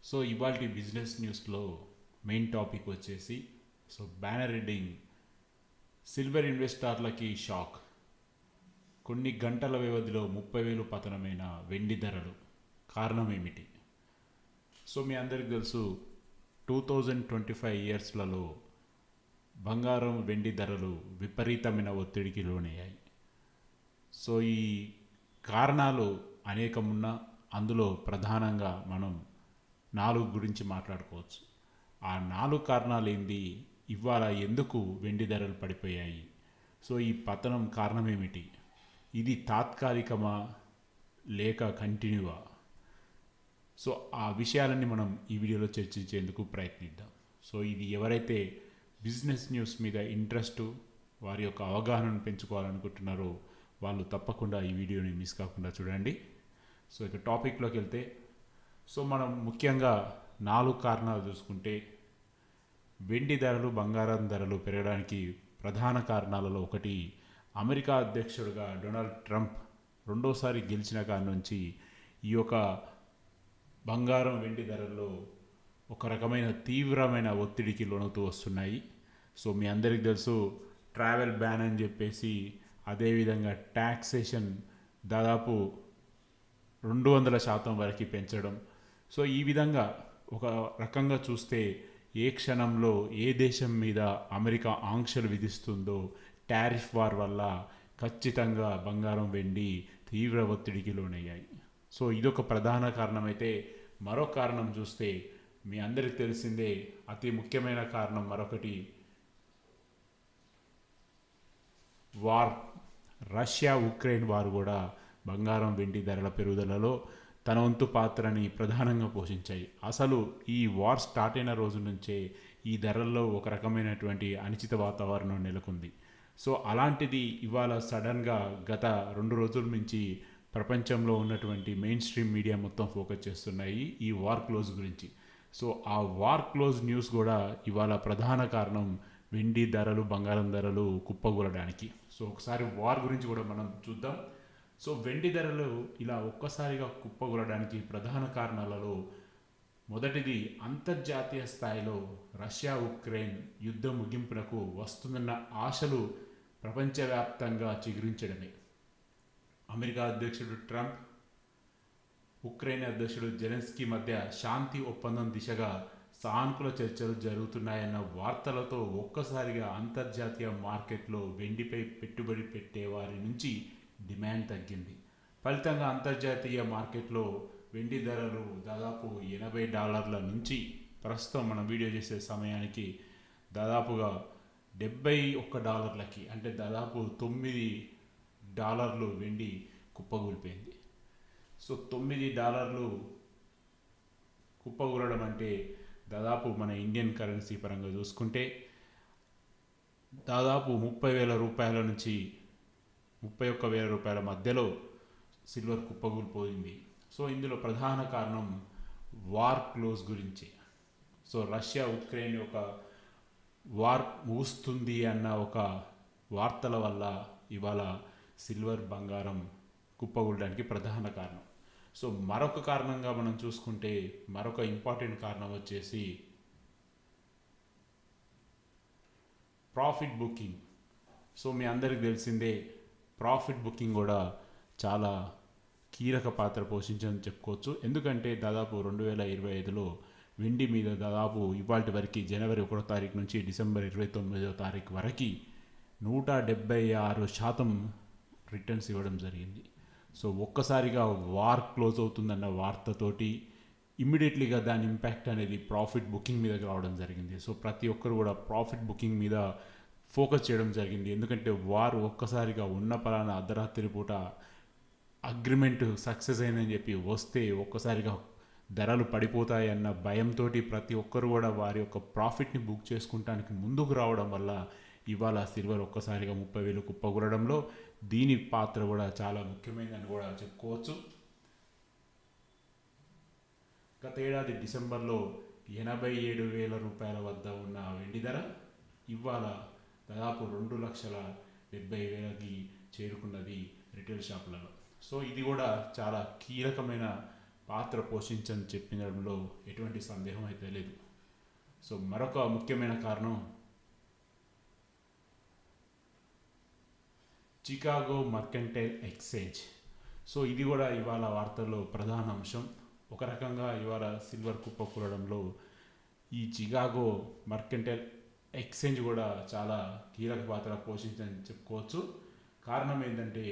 So ఇవాల్టి business న్యూస్లో main topic వచ్చేసి బ్యానర్ హెడ్డింగ్ సిల్వర్ ఇన్వెస్టర్లకి షాక్. కొన్ని గంటల వ్యవధిలో 30,000 పతనమైన వెండి ధరలు కారణం ఏమిటి? మీ అందరికి తెలుసు 2025 ఇయర్స్లలో బంగారం వెండి ధరలు విపరీతమైన ఒత్తిడికి లోనయ్యాయి. ఈ కారణాలు అనేకమున్నా అందులో ప్రధానంగా మనం 4 గురించి మాట్లాడుకోవచ్చు. ఆ 4 కారణాలు ఏంది, ఇవాళ ఎందుకు వెండి ధరలు పడిపోయాయి, ఈ పతనం కారణం ఏమిటి, ఇది తాత్కాలికమా లేక కంటిన్యూవా? ఆ విషయాలన్నీ మనం ఈ వీడియోలో చర్చించేందుకు ప్రయత్నిద్దాం. ఇది ఎవరైతే బిజినెస్ న్యూస్ మీద ఇంట్రెస్ట్, వారి యొక్క అవగాహనను పెంచుకోవాలనుకుంటున్నారో వాళ్ళు తప్పకుండా ఈ వీడియోని మిస్ కాకుండా చూడండి. ఇక టాపిక్లోకి వెళ్తే మనం ముఖ్యంగా 4 కారణాలు చూసుకుంటే, వెండి ధరలు బంగారం ధరలు పెరగడానికి ప్రధాన కారణాలలో ఒకటి, అమెరికా అధ్యక్షుడిగా డొనాల్డ్ ట్రంప్ రెండోసారి గెలిచిన కాడి నుంచి ఈ యొక్క బంగారం వెండి ధరల్లో ఒక రకమైన తీవ్రమైన ఒత్తిడికి లోనవుతూ వస్తున్నాయి. మీ అందరికీ తెలుసు, ట్రావెల్ బ్యాన్ అని చెప్పేసి, అదేవిధంగా ట్యాక్సేషన్ దాదాపు 200% వరకు పెంచడం. ఈ విధంగా ఒక రకంగా చూస్తే ఏ క్షణంలో ఏ దేశం మీద అమెరికా ఆంక్షలు విధిస్తుందో టారిఫ్ వార్ వల్ల ఖచ్చితంగా బంగారం వెండి తీవ్ర ఒత్తిడికి లోనయ్యాయి. ఇదొక ప్రధాన కారణమైతే, మరో కారణం చూస్తే మీ అందరికి తెలిసిందే, అతి ముఖ్యమైన కారణం మరొకటి, వార్. రష్యా ఉక్రెయిన్ వారు కూడా బంగారం వెండి ధరల పెరుగుదలలో తన వంతు పాత్రని ప్రధానంగా పోషించాయి. అసలు ఈ వార్ స్టార్ట్ అయిన రోజు నుంచే ఈ ధరల్లో ఒక రకమైనటువంటి అనిశ్చిత వాతావరణం నెలకొంది. అలాంటిది ఇవాళ సడన్గా గత 2 రోజుల నుంచి ప్రపంచంలో ఉన్నటువంటి మెయిన్ స్ట్రీమ్ మీడియా మొత్తం ఫోకస్ చేస్తున్నాయి ఈ వార్ క్లోజ్ గురించి. ఆ వార్ క్లోజ్ న్యూస్ కూడా ఇవాళ ప్రధాన కారణం వెండి ధరలు బంగారం ధరలు కుప్పగూలడానికి. ఒకసారి వార్ గురించి కూడా మనం చూద్దాం. వెండి ధరలు ఇలా ఒక్కసారిగా కుప్పగూలడానికి ప్రధాన కారణాలలో మొదటిది, అంతర్జాతీయ స్థాయిలో రష్యా ఉక్రెయిన్ యుద్ధ ముగింపునకు వస్తుందన్న ఆశలు ప్రపంచవ్యాప్తంగా చిగురించడమే. అమెరికా అధ్యక్షుడు ట్రంప్, ఉక్రెయిన్ అధ్యక్షుడు జెలెన్స్కీ మధ్య శాంతి ఒప్పందం దిశగా సానుకూల చర్చలు జరుగుతున్నాయన్న వార్తలతో ఒక్కసారిగా అంతర్జాతీయ మార్కెట్లో వెండిపై పెట్టుబడి పెట్టే వారి నుంచి డిమాండ్ తగ్గింది. ఫలితంగా అంతర్జాతీయ మార్కెట్లో వెండి ధరలు దాదాపు $80 నుంచి ప్రస్తుతం మనం వీడియో చేసే సమయానికి దాదాపుగా $71, అంటే దాదాపు $9 వెండి కుప్పగూలిపోయింది. $9 కుప్పగూలడం అంటే దాదాపు మన ఇండియన్ కరెన్సీ పరంగా చూసుకుంటే దాదాపు 30,000 రూపాయల నుంచి 31,000 రూపాయల మధ్యలో సిల్వర్ కుప్పగూలిపోయింది. ఇందులో ప్రధాన కారణం వార్ క్లోజ్ గురించి. రష్యా ఉక్రెయిన్ ఒక వార్ ముగుస్తుంది అన్న ఒక వార్తల వల్ల ఇవాళ సిల్వర్ బంగారం కుప్పగూలడానికి ప్రధాన కారణం. మరొక కారణంగా మనం చూసుకుంటే, మరొక ఇంపార్టెంట్ కారణం వచ్చేసి ప్రాఫిట్ బుకింగ్. మీ అందరికి తెలిసిందే, ప్రాఫిట్ బుకింగ్ కూడా చాలా కీలక పాత్ర పోషించని చెప్పుకోవచ్చు. ఎందుకంటే దాదాపు 2025లో వెండి మీద దాదాపు ఇవాళ వరకు జనవరి 1వ తారీఖు నుంచి డిసెంబర్ 29వ తారీఖు వరకు 176% రిటర్న్స్ ఇవ్వడం జరిగింది. ఒక్కసారిగా వార్ క్లోజ్ అవుతుందన్న వార్తతోటి ఇమ్మీడియట్లీగా దాని ఇంపాక్ట్ అనేది ప్రాఫిట్ బుకింగ్ మీద రావడం జరిగింది. ప్రతి ఒక్కరు కూడా ప్రాఫిట్ బుకింగ్ మీద ఫోకస్ చేయడం జరిగింది. ఎందుకంటే వార్ ఒక్కసారిగా ఉన్న పలానా అర్ధరాత్రి పూట అగ్రిమెంట్ సక్సెస్ అయిందని చెప్పి వస్తే ఒక్కసారిగా ధరలు పడిపోతాయి అన్న భయంతో ప్రతి ఒక్కరు కూడా వారి యొక్క ప్రాఫిట్ని బుక్ చేసుకుంటానికి ముందుకు రావడం వల్ల ఇవాళ సిల్వర్ ఒక్కసారిగా 30,000 కుప్పగూలడంలో దీని పాత్ర కూడా చాలా ముఖ్యమైనదని కూడా చెప్పుకోవచ్చు. గత ఏడాది డిసెంబర్లో 87,000 రూపాయల వద్ద ఉన్న వెండి ధర ఇవాళ దాదాపు 2,70,000కి చేరుకున్నది రిటైల్ షాపులలో. ఇది కూడా చాలా కీలకమైన పాత్ర పోషించని చెప్పడంలో ఎటువంటి సందేహం అయితే లేదు. సో మరొక ముఖ్యమైన కారణం చికాగో మర్కంటైల్ ఎక్స్చేంజ్. సో ఇది కూడా ఇవాళ వార్తల్లో ప్రధాన అంశం. ఒక రకంగా ఇవాళ సిల్వర్ కుప్పకూలడంలో ఈ చికాగో మర్కంటైల్ ఎక్స్చేంజ్ కూడా చాలా కీలక పాత్ర పోషించని చెప్పుకోవచ్చు. కారణం ఏంటంటే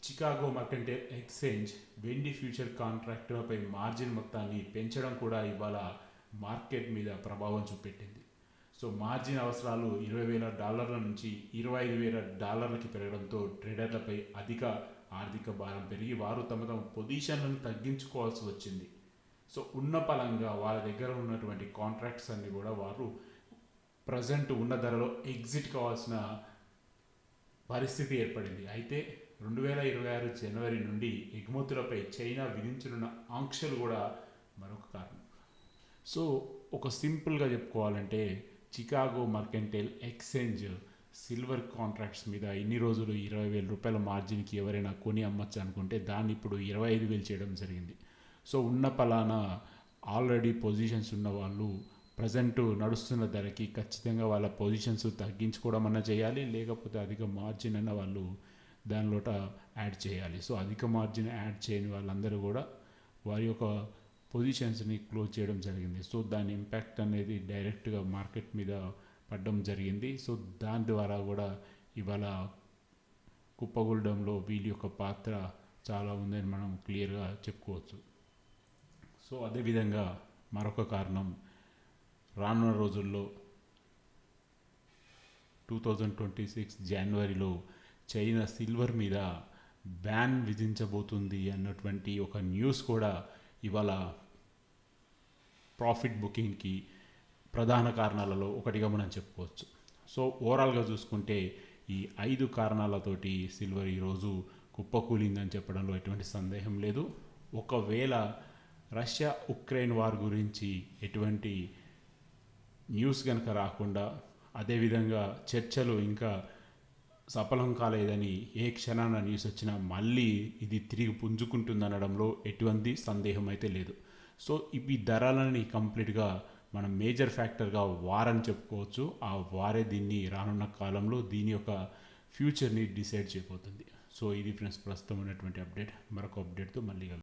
చికాగో మర్కంటైల్ ఎక్స్చేంజ్ వెండి ఫ్యూచర్ కాంట్రాక్టులపై మార్జిన్ మొత్తాన్ని పెంచడం కూడా ఇవాళ మార్కెట్ మీద ప్రభావం చూపెట్టింది. సో మార్జిన్ అవసరాలు $20,000 నుంచి $25,000 పెరగడంతో ట్రేడర్లపై అధిక ఆర్థిక భారం పెరిగి వారు తమ పొజిషన్లను తగ్గించుకోవాల్సి వచ్చింది. సో ఉన్న పలంగా వాళ్ళ దగ్గర ఉన్నటువంటి కాంట్రాక్ట్స్ అన్ని కూడా వారు ప్రజెంట్ ఉన్న ధరలో ఎగ్జిట్ కావాల్సిన పరిస్థితి ఏర్పడింది. అయితే 2026 జనవరి నుండి ఎగుమతులపై చైనా విధించనున్న ఆంక్షలు కూడా మరొక కారణం. సో ఒక సింపుల్గా చెప్పుకోవాలంటే Chicago mercantile exchange silver contracts మీద ఇన్ని రోజులు $20,000 మార్జిన్కి ఎవరైనా కొని అమ్మచ్చు అనుకుంటే దాన్ని ఇప్పుడు 25,000 చేయడం జరిగింది. సో ఉన్న పలానా ఆల్రెడీ పొజిషన్స్ ఉన్న వాళ్ళు ప్రజెంట్ నడుస్తున్న ధరకి ఖచ్చితంగా వాళ్ళ పొజిషన్స్ తగ్గించుకోవడం అన్న చేయాలి, లేకపోతే అధిక మార్జిన్ అన్న వాళ్ళు దానిలోట యాడ్ చేయాలి. సో అధిక మార్జిన్ యాడ్ చేయని వాళ్ళందరూ కూడా వారి యొక్క పొజిషన్స్ని క్లోజ్ చేయడం జరిగింది. సో దాని ఇంపాక్ట్ అనేది డైరెక్ట్గా మార్కెట్ మీద పడడం జరిగింది. సో దాని ద్వారా కూడా ఇవాళ కుప్పగొలడంలో వీళ్ళ యొక్క పాత్ర చాలా ఉందని మనం క్లియర్గా చెప్పుకోవచ్చు. సో అదేవిధంగా మరొక కారణం రానున్న రోజుల్లో 2026 జనవరిలో చైనా సిల్వర్ మీద బ్యాన్ విధించబోతుంది అన్నటువంటి ఒక న్యూస్ కూడా ఇవాళ ప్రాఫిట్ బుకింగ్కి ప్రధాన కారణాలలో ఒకటిగా మనం చెప్పుకోవచ్చు. సో ఓవరాల్గా చూసుకుంటే ఈ 5 కారణాలతోటి సిల్వర్ ఈరోజు కుప్పకూలిందని చెప్పడంలో ఎటువంటి సందేహం లేదు. ఒకవేళ రష్యా ఉక్రెయిన్ వార్ గురించి ఎటువంటి న్యూస్ కనుక రాకుండా, అదేవిధంగా చర్చలు ఇంకా సఫలం కాలేదని ఏ క్షణాన న్యూస్ వచ్చినా మళ్ళీ ఇది తిరిగి పుంజుకుంటుందనడంలో ఎటువంటి సందేహం అయితే లేదు. సో ఇవి ధరలని కంప్లీట్గా మనం మేజర్ ఫ్యాక్టర్గా వార్ అని చెప్పుకోవచ్చు. ఆ వారే దీన్ని రానున్న కాలంలో దీని యొక్క ఫ్యూచర్ని డిసైడ్ చేయబోతుంది. సో ఇది ఫ్రెండ్స్ ప్రస్తుతం ఉన్నటువంటి అప్డేట్. మరొక అప్డేట్తో మళ్ళీ